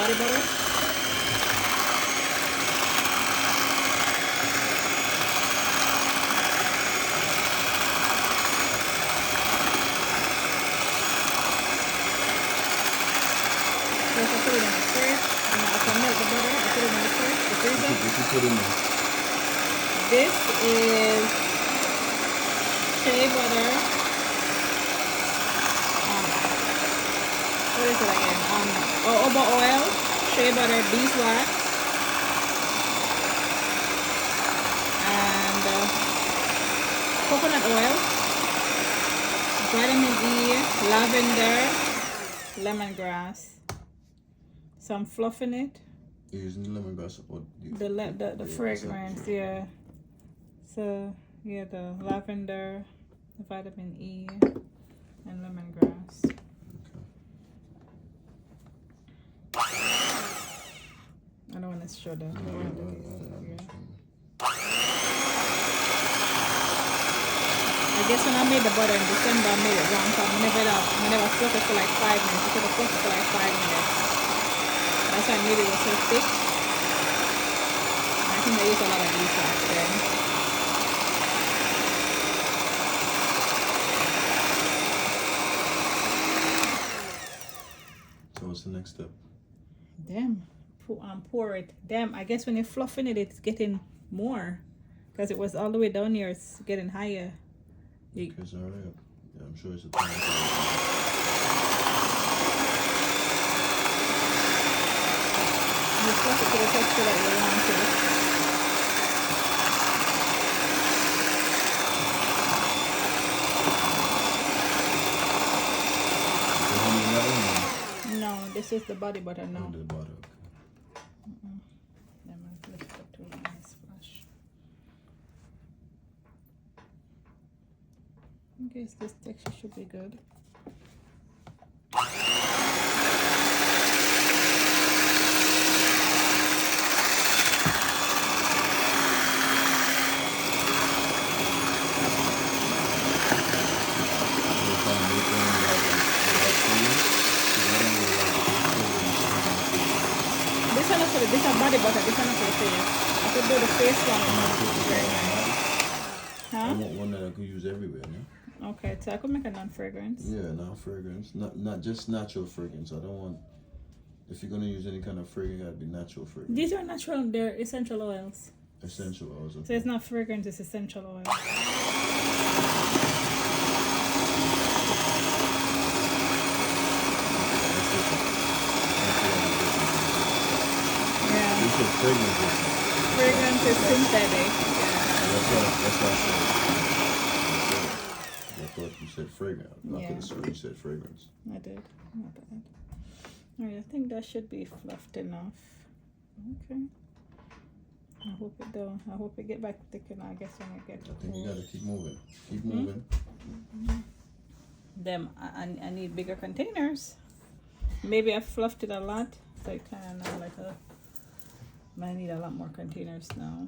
body butter. First I put it in the fridge, and after I melt the butter, I put it in the fridge, the freezer. What you put in there? This is shea butter. What is it again? Jojoba oil, shea butter, beeswax, and coconut oil, vitamin E, lavender, lemongrass. Some fluff in it. You're using lemongrass or The fragrance, yeah. So yeah, the lavender, the vitamin E, and lemongrass. Okay. I don't want to show that. I guess when I made the butter in December, I made it wrong. So I never fluff it for like 5 minutes. I should have fluffed it for like 5 minutes. That's why I made it was so thick. I think I used a lot of beeswax then. So what's the next step? Damn, pour it. Damn, I guess when you're fluffing it, it's getting more. Because it was all the way down here, it's getting higher. Okay, so hurry up. Yeah, I'm sure it's a time. You fluff it to the texture that you want to. No, this is the body butter now. The butter. Let me lift it to a nice splash. I guess this texture should be good. This is body butter, this one for the face. I could do the face one. Huh? I want one that I could use everywhere, yeah? Okay, so I could make a non-fragrance. Yeah, non-fragrance. Not just natural fragrance. I don't want, if you're gonna use any kind of fragrance, it gotta be natural fragrance. These are natural, they're essential oils. Essential oils. Okay. So it's not fragrance, it's essential oil. Fragrance is synthetic. That's why I said. I thought you said fragrance. I could have sworn you said fragrance. I did. Not bad. Alright, I think that should be fluffed enough. Okay. I hope it do. I hope it get back thick enough. I guess when it get. I think you gotta keep moving. Keep moving. Them. I need bigger containers. Maybe I fluffed it a lot, so it kind of like a. I need a lot more containers now.